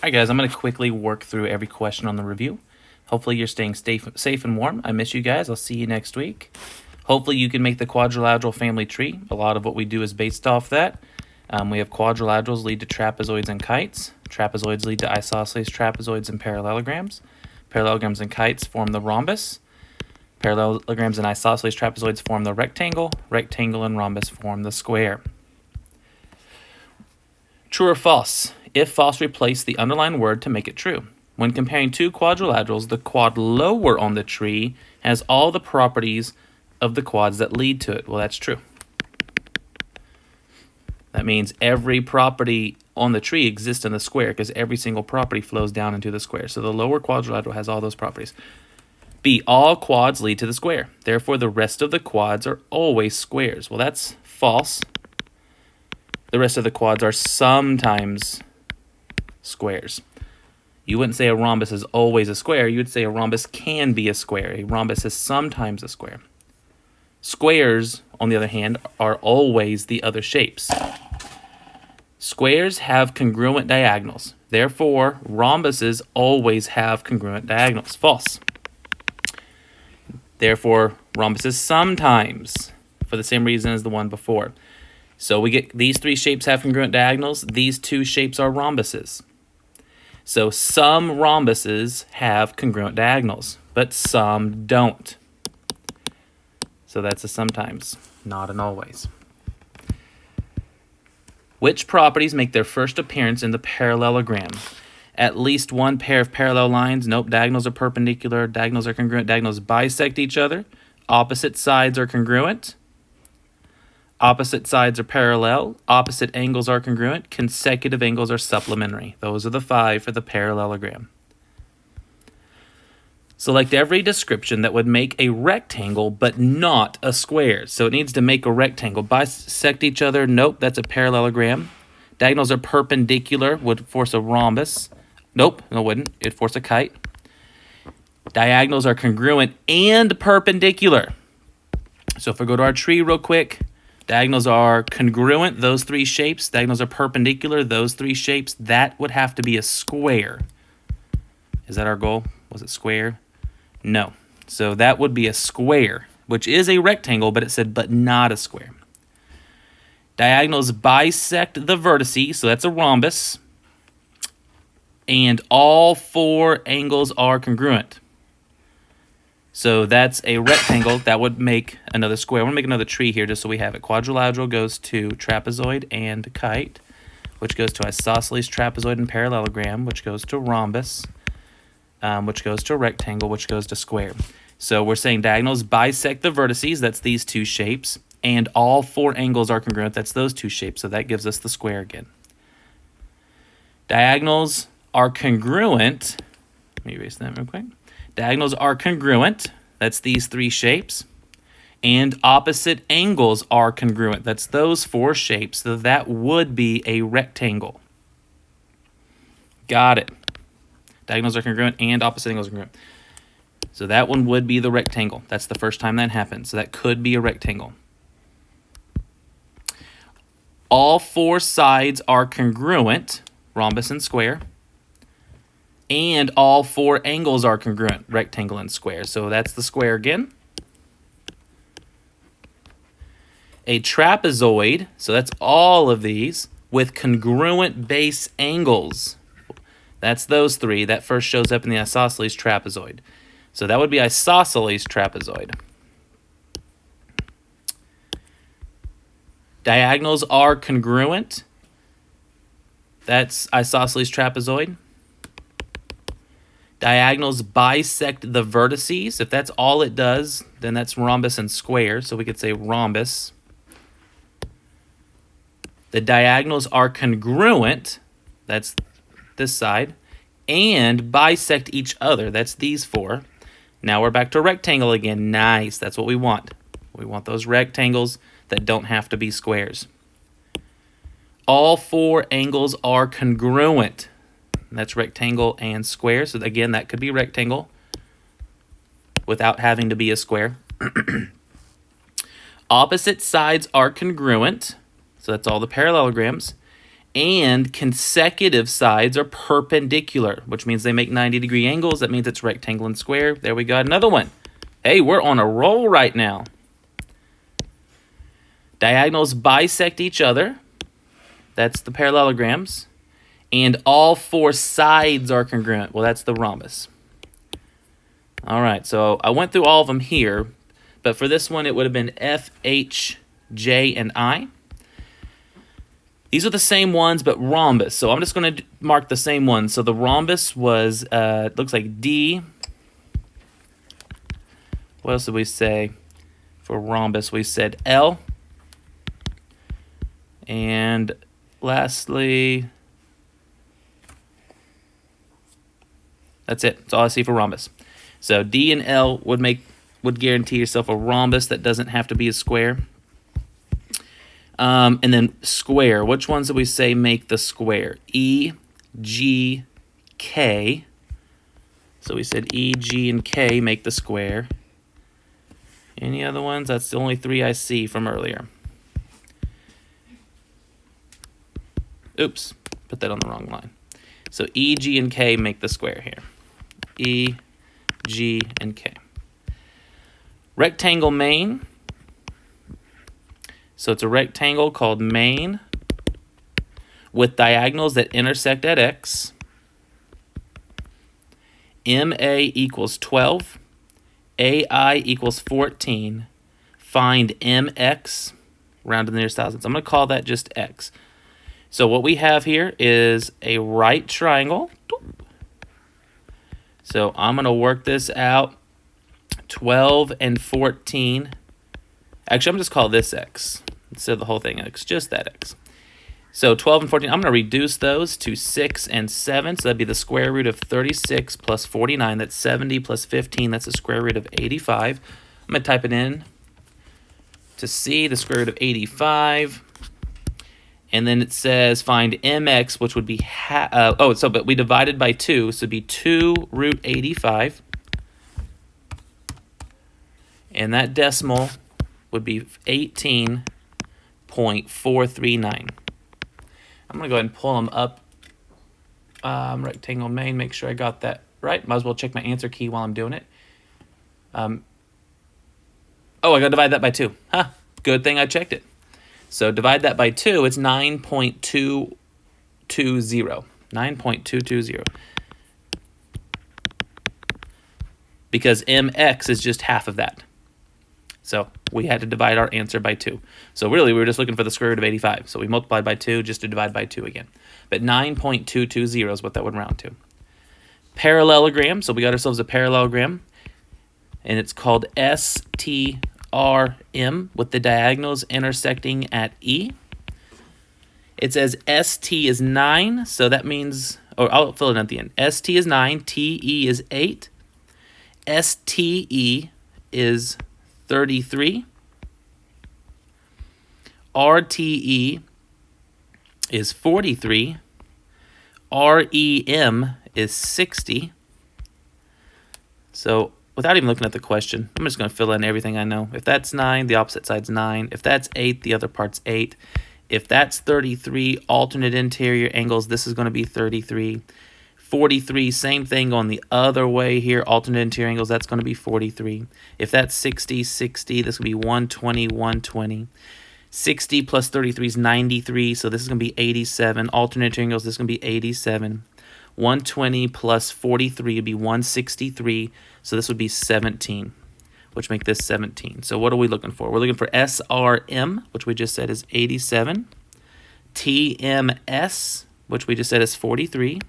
Alright guys, I'm going to quickly work through every question on the review. Hopefully you're staying safe and warm. I miss you guys. I'll see you next week. Hopefully you can make the quadrilateral family tree. A lot of what we do is based off that. We have quadrilaterals lead to trapezoids and kites. Trapezoids lead to isosceles trapezoids and parallelograms. Parallelograms and kites form the rhombus. Parallelograms and isosceles trapezoids form the rectangle. Rectangle and rhombus form the square. True or false? If false, replace the underlined word to make it true. When comparing two quadrilaterals, the quad lower on the tree has all the properties of the quads that lead to it. Well, that's true. That means every property on the tree exists in the square because every single property flows down into the square. So the lower quadrilateral has all those properties. B, all quads lead to the square. Therefore, the rest of the quads are always squares. Well, that's false. The rest of the quads are sometimes squares. You wouldn't say a rhombus is always a square. You would say a rhombus can be a square. A rhombus is sometimes a square. Squares, on the other hand, are always the other shapes. Squares have congruent diagonals. Therefore, rhombuses always have congruent diagonals. False. Therefore, rhombuses sometimes, for the same reason as the one before. So we get these three shapes have congruent diagonals. These two shapes are rhombuses. So some rhombuses have congruent diagonals, but some don't. So that's a sometimes, not an always. Which properties make their first appearance in the parallelogram? At least one pair of parallel lines. Nope, diagonals are perpendicular. Diagonals are congruent. Diagonals bisect each other. Opposite sides are congruent. Opposite sides are parallel. Opposite angles are congruent. Consecutive angles are supplementary. Those are the 5 for the parallelogram. Select every description that would make a rectangle but not a square. So it needs to make a rectangle. Bisect each other. Nope, that's a parallelogram. Diagonals are perpendicular. Would force a rhombus. Nope, no, it wouldn't. It'd force a kite. Diagonals are congruent and perpendicular. So if we go to our tree real quick, diagonals are congruent, those three shapes. Diagonals are perpendicular, those three shapes. That would have to be a square. Is that our goal? Was it square? No. So that would be a square, which is a rectangle, but it said but not a square. Diagonals bisect the vertices, so that's a rhombus. And all 4 angles are congruent. So that's a rectangle. That would make another square. I want to make another tree here just so we have it. Quadrilateral goes to trapezoid and kite, which goes to isosceles trapezoid and parallelogram, which goes to rhombus, which goes to rectangle, which goes to square. So we're saying diagonals bisect the vertices. That's these two shapes. And all 4 angles are congruent. That's those two shapes. So that gives us the square again. Diagonals are congruent. Let me erase that real quick. Diagonals are congruent. That's these 3 shapes. And opposite angles are congruent. That's those 4 shapes. So that would be a rectangle. Got it. Diagonals are congruent and opposite angles are congruent. So that one would be the rectangle. That's the first time that happens. So that could be a rectangle. All 4 sides are congruent, rhombus and square. And all 4 angles are congruent, rectangle and square. So that's the square again. A trapezoid, so that's all of these, with congruent base angles. That's those 3. That first shows up in the isosceles trapezoid. So that would be isosceles trapezoid. Diagonals are congruent. That's isosceles trapezoid. Diagonals bisect the vertices. If that's all it does, then that's rhombus and square. So we could say rhombus. The diagonals are congruent. That's this side. And bisect each other. That's these 4. Now we're back to rectangle again. Nice. That's what we want. We want those rectangles that don't have to be squares. All 4 angles are congruent. That's rectangle and square. So again, that could be rectangle without having to be a square. Opposite sides are congruent. So that's all the parallelograms. and consecutive sides are perpendicular, which means they make 90-degree angles. That means it's rectangle and square. There we got another one. Hey, we're on a roll right now. Diagonals bisect each other. That's the parallelograms. And all four sides are congruent. Well, that's the rhombus. All right, so I went through all of them here, but for this one, it would have been F, H, J, and I. These are the same ones, but rhombus. So I'm just going to mark the same ones. So the rhombus was, looks like D. What else did we say for rhombus? We said L. And lastly, that's it. That's all I see for rhombus. So D and L would guarantee yourself a rhombus that doesn't have to be a square. And then square. Which ones do we say make the square? E, G, K. So we said E, G, and K make the square. Any other ones? That's the only three I see from earlier. Oops, put that on the wrong line. So E, G, and K make the square here. E, G, and K. Rectangle main. So it's a rectangle called main with diagonals that intersect at X. MA equals 12. AI equals 14. Find MX, round to the nearest thousandths. I'm going to call that just X. So what we have here is a right triangle. So I'm going to work this out. 12 and 14. Actually, I'm going to just call this X instead of the whole thing X, just that X. So 12 and 14, I'm going to reduce those to 6 and 7. So that'd be the square root of 36 plus 49. That's 70 plus 15. That's the square root of 85. I'm going to type it in to see the square root of 85. And then it says find mx, which would be, but we divided by 2, so it'd be 2 root 85. And that decimal would be 18.439. I'm going to go ahead and pull them up. Rectangle main, make sure I got that right. Might as well check my answer key while I'm doing it. I got to divide that by 2. Good thing I checked it. So divide that by 2, it's 9.220. 9.220. Because mx is just half of that. So we had to divide our answer by 2. So really, we were just looking for the square root of 85. So we multiplied by 2 just to divide by 2 again. But 9.220 is what that would round to. Parallelogram. So we got ourselves a parallelogram. And it's called STRM with the diagonals intersecting at E. It says ST is 9. So that means, or I'll fill it in at the end. ST is 9. TE is 8. STE is 33. RTE is 43. REM is 60. So without even looking at the question, I'm just going to fill in everything I know. If that's 9, the opposite side's 9. If that's 8, the other part's 8. If that's 33, alternate interior angles, this is going to be 33. 43, same thing going the other way here. Alternate interior angles, that's going to be 43. If that's 60, 60, this will be 120, 120. 60 plus 33 is 93, so this is going to be 87. Alternate interior angles, this is going to be 87. 120 plus 43 would be 163, so this would be 17, which make this 17. So what are we looking for? We're looking for SRM, which we just said is 87. TMS, which we just said is 43.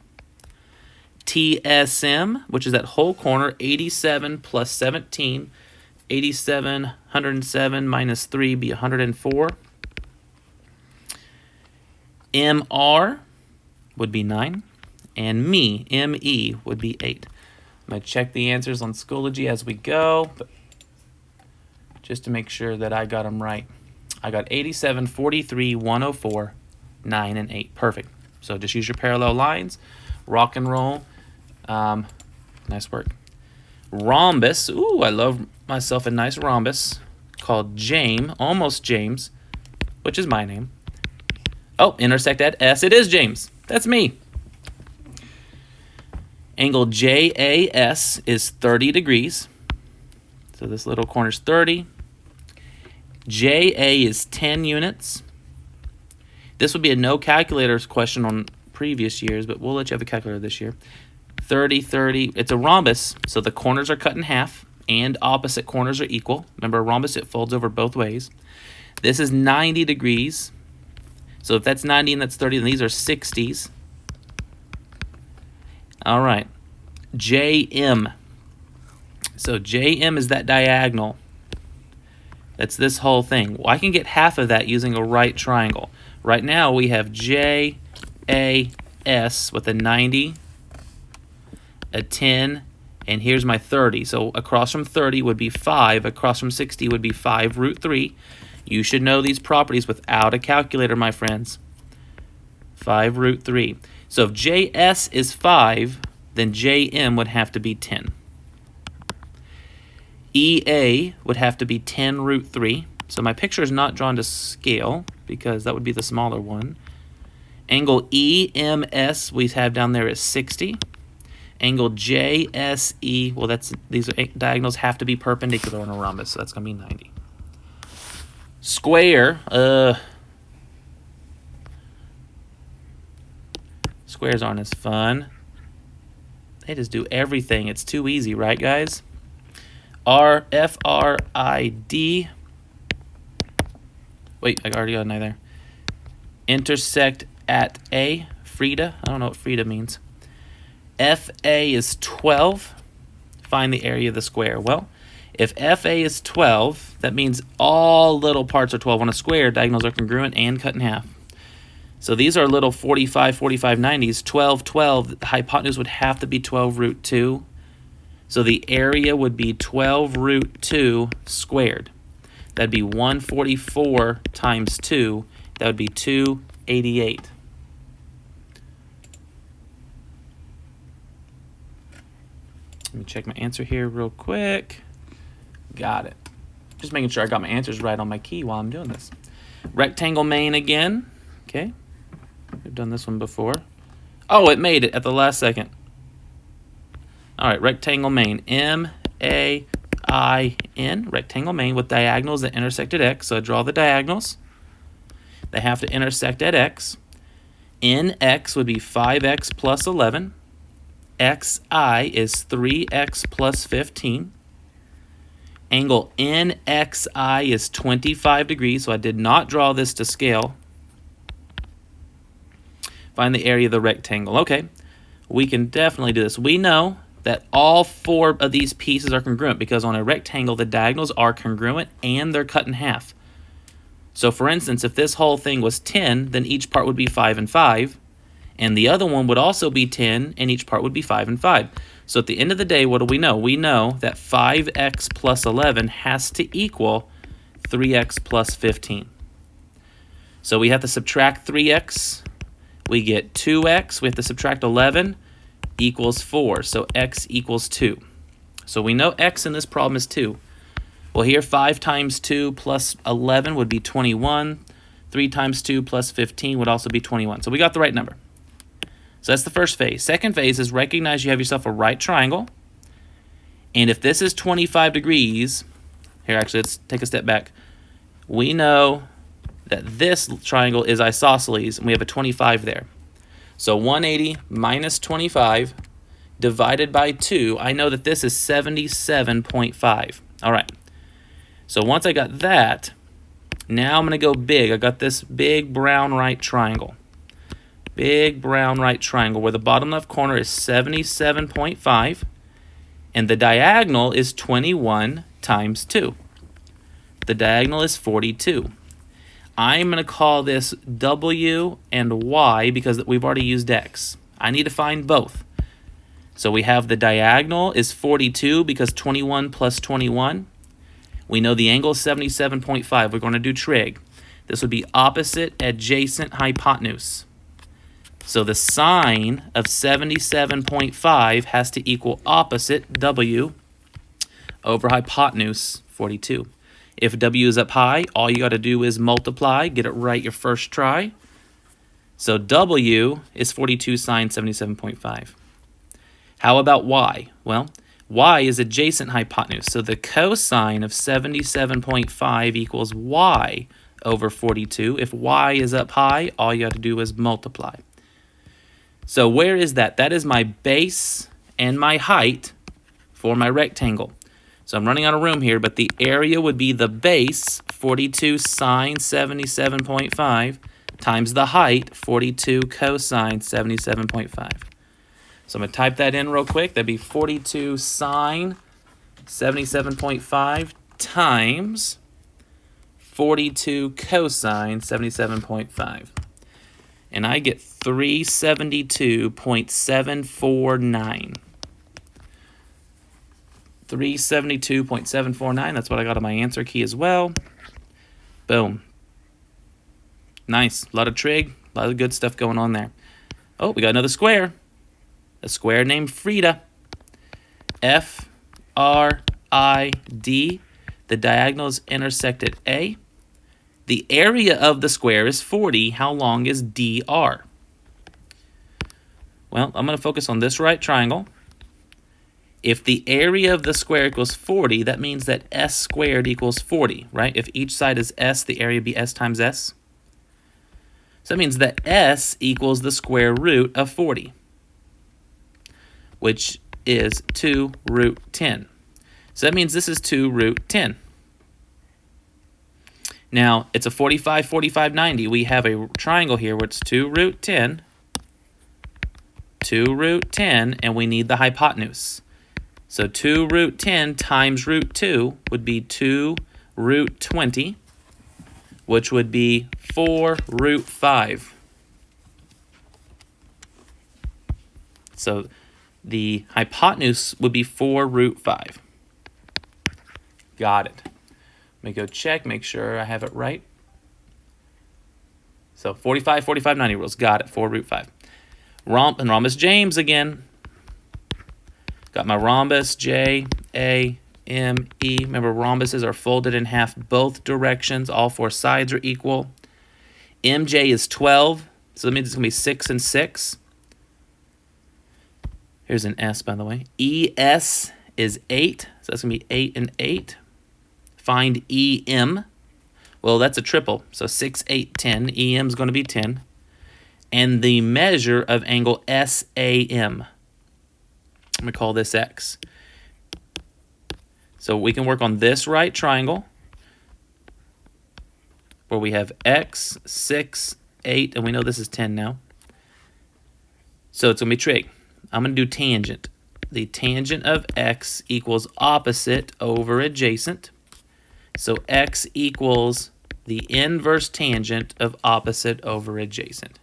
TSM, which is that whole corner, 87 plus 17. 87, 107 minus 3 be 104. MR would be 9. And ME would be 8. I'm going to check the answers on Schoology as we go, but just to make sure that I got them right. I got 87, 43, 104, 9, and 8. Perfect. So just use your parallel lines. Rock and roll. Nice work. Rhombus. Ooh, I love myself a nice rhombus called James, almost James, which is my name. Oh, intersect at S. It is James. That's me. Angle JAS is 30 degrees. So this little corner is 30. JA is 10 units. This would be a no calculators question on previous years, but we'll let you have a calculator this year. 30, 30. It's a rhombus, so the corners are cut in half and opposite corners are equal. Remember, a rhombus, it folds over both ways. This is 90 degrees. So if that's 90 and that's 30, then these are 60s. All right. JM. So JM is that diagonal. That's this whole thing. Well, I can get half of that using a right triangle. Right now we have JAS with a 90, a 10, and here's my 30. So across from 30 would be 5. Across from 60 would be 5 root 3. You should know these properties without a calculator, my friends. 5 root 3. So if JS is 5, then JM would have to be 10. EA would have to be 10 root 3. So my picture is not drawn to scale because that would be the smaller one. Angle EMS we have down there is 60. Angle JSE, well, these diagonals have to be perpendicular on a rhombus, so that's going to be 90. Square, squares aren't as fun. They just do everything. It's too easy, right, guys? FRID. Wait, I already got an I there. Intersect at A. Frida. I don't know what Frida means. FA is 12. Find the area of the square. Well, if FA is 12, that means all little parts are 12. On a square, diagonals are congruent and cut in half. So these are little 45, 45, 90s. 12, 12. The hypotenuse would have to be 12 root 2. So the area would be 12 root 2 squared. That'd be 144 times 2. That would be 288. Let me check my answer here real quick. Got it. Just making sure I got my answers right on my key while I'm doing this. Rectangle main again. Okay. We've done this one before. Oh, it made it at the last second. All right, rectangle main. M-A-I-N, rectangle main with diagonals that intersect at X. So I draw the diagonals. They have to intersect at X. NX would be 5X plus 11. XI is 3X plus 15. Angle NXI is 25 degrees, so I did not draw this to scale. Find the area of the rectangle. Okay, we can definitely do this. We know that all 4 of these pieces are congruent because on a rectangle, the diagonals are congruent and they're cut in half. So for instance, if this whole thing was 10, then each part would be 5 and 5. And the other one would also be 10, and each part would be 5 and 5. So at the end of the day, what do we know? We know that 5x plus 11 has to equal 3x plus 15. So we have to subtract 3x. We get 2x. We have to subtract 11 equals 4. So x equals 2. So we know x in this problem is 2. Well, here 5 times 2 plus 11 would be 21. 3 times 2 plus 15 would also be 21. So we got the right number. So that's the first phase. Second phase is recognize you have yourself a right triangle. And if this is 25 degrees, here actually let's take a step back. We know that this triangle is isosceles and we have a 25 there. So 180 minus 25 divided by 2, I know that this is 77.5. All right. So once I got that, now I'm going to go big. I got this big brown right triangle. Big brown right triangle where the bottom left corner is 77.5 and the diagonal is 21 times 2. The diagonal is 42. I'm going to call this W and Y because we've already used X. I need to find both. So we have the diagonal is 42 because 21 plus 21. We know the angle is 77.5. We're going to do trig. This would be opposite adjacent hypotenuse. So the sine of 77.5 has to equal opposite W over hypotenuse 42. If W is up high, all you got to do is multiply, get it right your first try. So W is 42 sine 77.5. How about Y? Well, Y is adjacent hypotenuse. So the cosine of 77.5 equals Y over 42. If Y is up high, all you have to do is multiply. So where is that? That is my base and my height for my rectangle. So I'm running out of room here, but the area would be the base, 42 sine 77.5, times the height, 42 cosine 77.5. So I'm going to type that in real quick. That'd be 42 sine 77.5 times 42 cosine 77.5. And I get 372.749. 372.749. That's what I got on my answer key as well. Boom. Nice. A lot of trig. A lot of good stuff going on there. Oh, we got another square. A square named Frida. F-R-I-D. The diagonals intersect at A. The area of the square is 40. How long is DR? Well, I'm going to focus on this right triangle. If the area of the square equals 40, that means that S squared equals 40, right? If each side is S, the area would be S times S. So that means that S equals the square root of 40, which is 2 root 10. So that means this is 2 root 10. Now, it's a 45, 45, 90. We have a triangle here where it's 2 root 10, 2 root 10, and we need the hypotenuse. So 2 root 10 times root 2 would be 2 root 20, which would be 4 root 5. So the hypotenuse would be 4 root 5. Got it. Let me go check, make sure I have it right. So 45, 45, 90 rules. Got it, 4 root 5. And rhombus James again. Got my rhombus, J, A, M, E. Remember, rhombuses are folded in half both directions. All 4 sides are equal. MJ is 12, so that means it's going to be 6 and 6. Here's an S, by the way. ES is 8, so that's going to be 8 and 8. Find EM. Well, that's a triple, so 6, 8, 10. EM is going to be 10. And the measure of angle SAM. I'm going to call this X. So we can work on this right triangle where we have X, 6, 8, and we know this is 10 now. So it's going to be trig. I'm going to do tangent. The tangent of X equals opposite over adjacent. So X equals the inverse tangent of opposite over adjacent.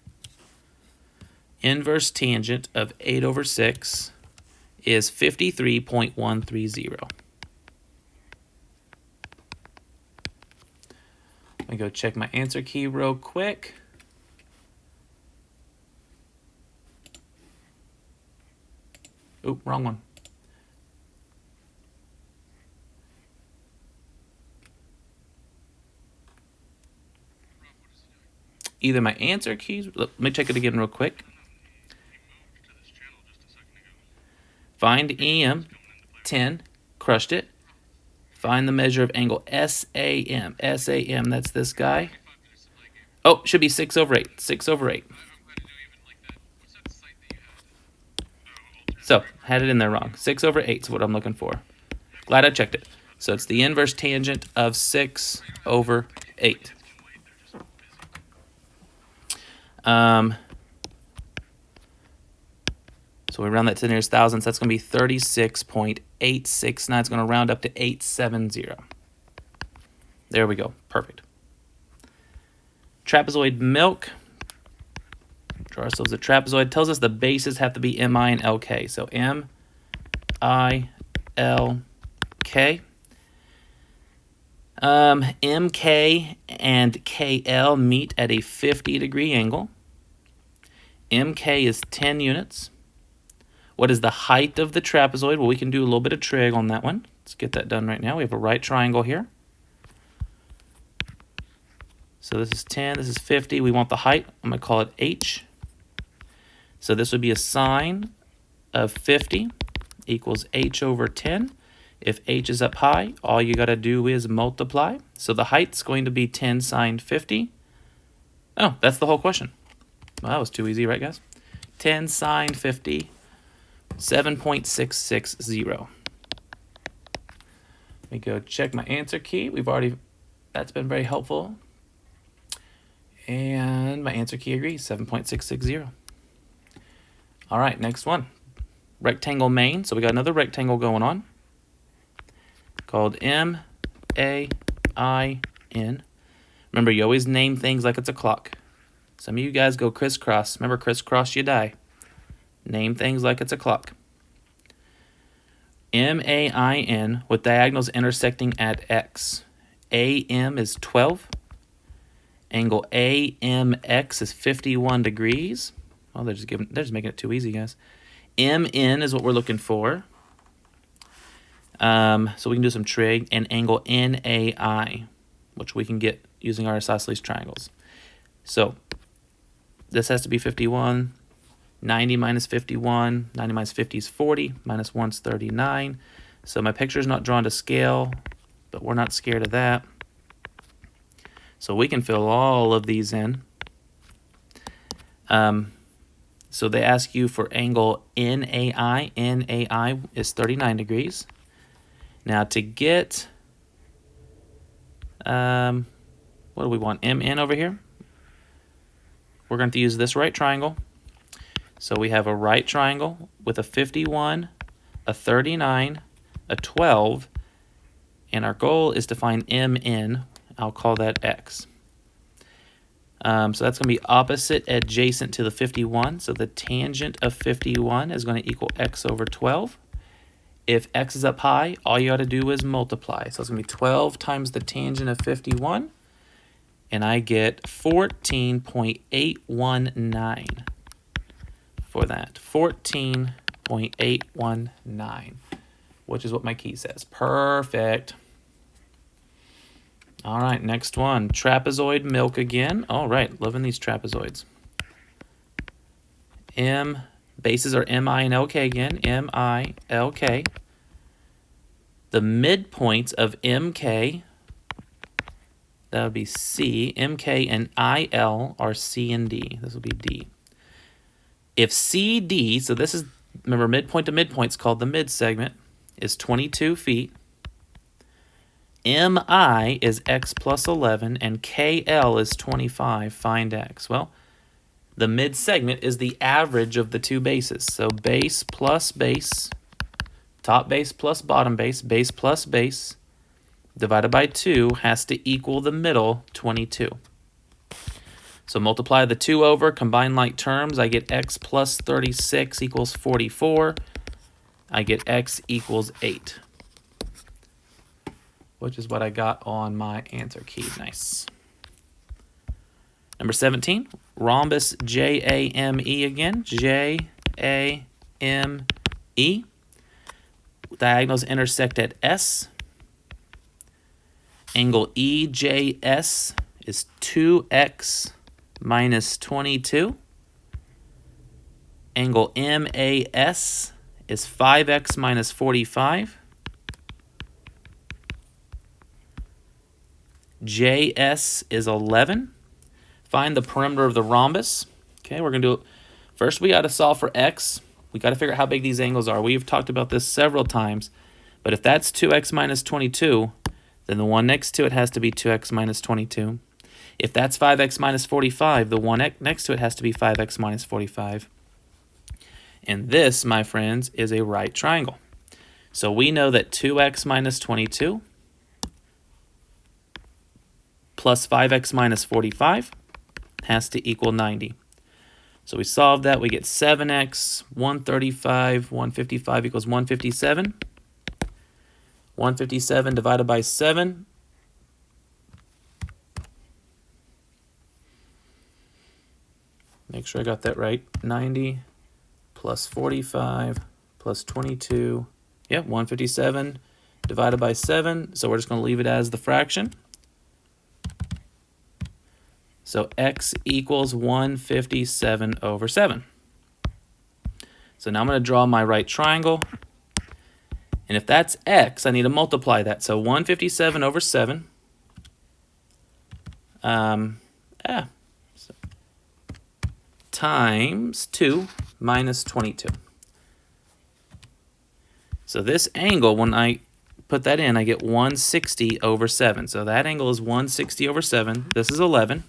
Inverse tangent of 8 over 6 is 53.130. Let me go check my answer key real quick. Oop, wrong one. Either my answer keys, let me check it again real quick. Find EM, 10, crushed it. Find the measure of angle SAM. SAM, that's this guy. Oh, should be 6 over 8. 6 over 8. So, had it in there wrong. 6 over 8 is what I'm looking for. Glad I checked it. So it's the inverse tangent of 6 over 8. So we round that to the nearest thousandths. That's going to be 36.869. It's going to round up to 870. There we go. Perfect. Trapezoid milk. Draw ourselves a trapezoid. Tells us the bases have to be MI and LK. So MI, LK. MK and KL meet at a 50-degree angle. MK is 10 units. What is the height of the trapezoid? Well, we can do a little bit of trig on that one. Let's get that done right now. We have a right triangle here. So this is 10, this is 50. We want the height. I'm going to call it h. So this would be a sine of 50 equals h over 10. If h is up high, all you got to do is multiply. So the height's going to be 10 sine 50. Oh, that's the whole question. Well, that was too easy, right, guys? 10 sine 50, 7.660. Let me go check my answer key. That's been very helpful. And my answer key agrees, 7.660. All right, next one. Rectangle main. So we got another rectangle going on called M-A-I-N. Remember, you always name things like it's a clock. Some of you guys go crisscross. Remember, crisscross you die. Name things like it's a clock. M-A-I-N with diagonals intersecting at X. AM is 12. Angle AMX is 51 degrees. Oh, they're just making it too easy, guys. MN is what we're looking for. So we can do some trig, and angle NAI, which we can get using our isosceles triangles. So this has to be 51. 90 minus 51. 90 minus 50 is 40. Minus 1 is 39. So my picture is not drawn to scale, but we're not scared of that. So we can fill all of these in. So they ask you for angle NAI. NAI is 39 degrees. Now to get, what do we want? MN over here? We're going to use this right triangle. So we have a right triangle with a 51, a 39, a 12, and our goal is to find MN. I'll call that X. So that's going to be opposite adjacent to the 51. So the tangent of 51 is going to equal X over 12. If X is up high, all you got to do is multiply. So it's going to be 12 times the tangent of 51. And I get 14.819 for that. 14.819, which is what my key says. Perfect. All right, next one. Trapezoid milk again. All right, loving these trapezoids. Bases are MI and LK again. MI, LK. The midpoints of MK, that would be C. MK and IL are C and D. This will be D. If CD, so this is, remember, midpoint to midpoint is called the midsegment, is 22 feet. MI is X plus 11, and KL is 25. Find X. Well, the midsegment is the average of the two bases. So base plus base, top base plus bottom base, base plus base, divided by 2 has to equal the middle, 22. So multiply the 2 over, combine like terms, I get X plus 36 equals 44. I get X equals 8. Which is what I got on my answer key. Nice. Number 17, rhombus J-A-M-E again. J-A-M-E. Diagonals intersect at S. Angle EJS is 2x minus 22. Angle MAS is 5x minus 45. JS is 11. Find the perimeter of the rhombus. Okay, we're going to do it. First, we got to solve for x. We got to figure out how big these angles are. We've talked about this several times. But if that's 2x minus 22, then the one next to it has to be 2x minus 22. If that's 5x minus 45, the one next to it has to be 5x minus 45. And this, my friends, is a right triangle. So we know that 2x minus 22 plus 5x minus 45 has to equal 90. So we solve that. We get 7x, 135, 155 equals 157. 157 divided by 7. Make sure I got that right. 90 plus 45 plus 22. Yeah, 157 divided by 7. So we're just going to leave it as the fraction. So x equals 157 over 7. So now I'm going to draw my right triangle. And if that's x, I need to multiply that. So 157 over 7. Times 2 minus 22. So this angle, when I put that in, I get 160 over 7. So that angle is 160 over 7. This is 11.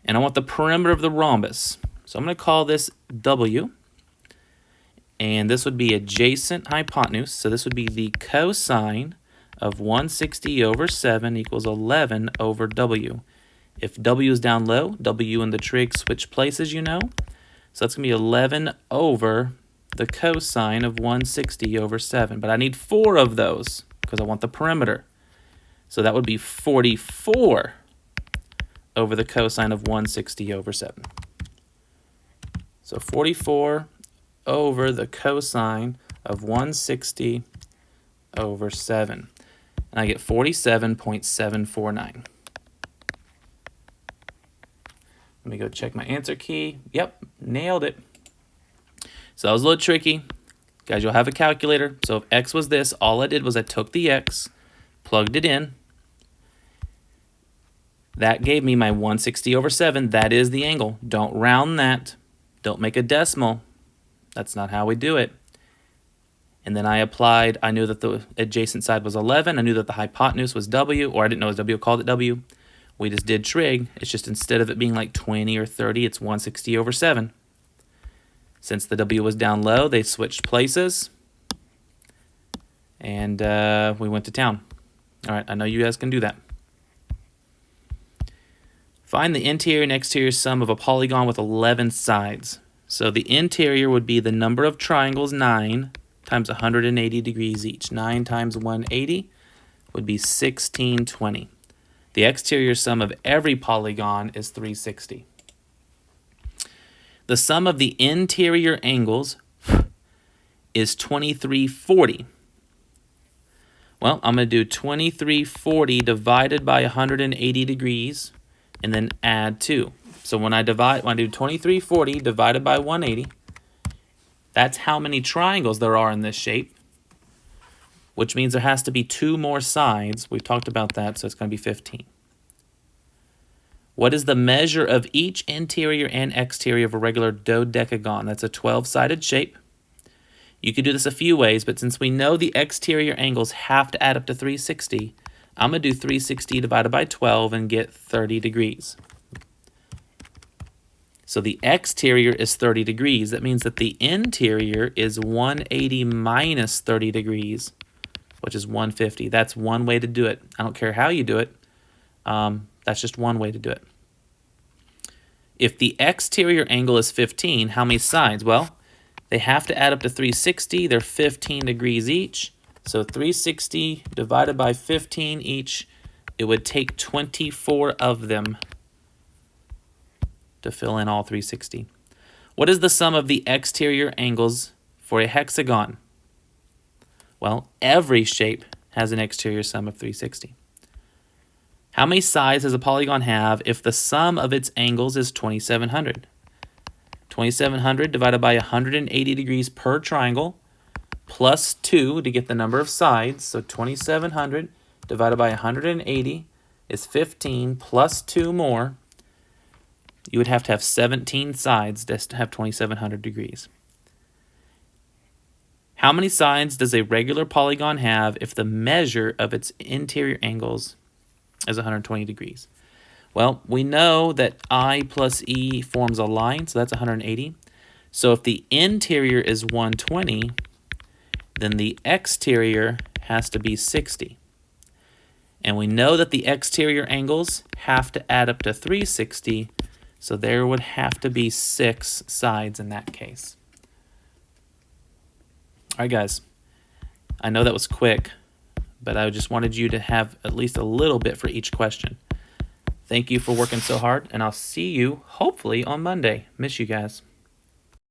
And I want the perimeter of the rhombus. So I'm going to call this W. And this would be adjacent hypotenuse. So this would be the cosine of 160 over 7 equals 11 over W. If W is down low, W and the trig switch places, you know. So that's going to be 11 over the cosine of 160 over 7. But I need 4 of those because I want the perimeter. So that would be 44 over the cosine of 160 over 7. So 44 over the cosine of 160 over 7. And I get 47.749. Let me go check my answer key. Yep, nailed it. So that was a little tricky. Guys, you'll have a calculator. So if x was this, all I did was I took the x, plugged it in. That gave me my 160 over 7. That is the angle. Don't round that. Don't make a decimal. That's not how we do it. And then I applied, I knew that the adjacent side was 11. I knew that the hypotenuse was W, or I didn't know it was W, called it W. We just did trig. It's just instead of it being like 20 or 30, it's 160 over 7. Since the W was down low, they switched places. And we went to town. All right, I know you guys can do that. Find the interior and exterior sum of a polygon with 11 sides. So the interior would be the number of triangles, 9, times 180 degrees each. 9 times 180 would be 1620. The exterior sum of every polygon is 360. The sum of the interior angles is 2340. Well, I'm going to do 2340 divided by 180 degrees and then add 2. So when I do 2340 divided by 180, that's how many triangles there are in this shape, which means there has to be 2 more sides. We've talked about that, so it's going to be 15. What is the measure of each interior and exterior of a regular dodecagon? That's a 12-sided shape. You could do this a few ways, but since we know the exterior angles have to add up to 360, I'm going to do 360 divided by 12 and get 30 degrees. So the exterior is 30 degrees. That means that the interior is 180 minus 30 degrees, which is 150. That's one way to do it. I don't care how you do it. That's just one way to do it. If the exterior angle is 15, how many sides? Well, they have to add up to 360. They're 15 degrees each. So 360 divided by 15 each, it would take 24 of them to fill in all 360. What is the sum of the exterior angles for a hexagon? Well, every shape has an exterior sum of 360. How many sides does a polygon have if the sum of its angles is 2700? 2700 divided by 180 degrees per triangle plus 2 to get the number of sides. So 2700 divided by 180 is 15 plus 2 more. You would have to have 17 sides just to have 2700 degrees. How many sides does a regular polygon have if the measure of its interior angles is 120 degrees? Well, we know that I plus E forms a line, so that's 180. So if the interior is 120, then the exterior has to be 60. And we know that the exterior angles have to add up to 360, so there would have to be 6 sides in that case. All right, guys. I know that was quick, but I just wanted you to have at least a little bit for each question. Thank you for working so hard, and I'll see you hopefully on Monday. Miss you guys.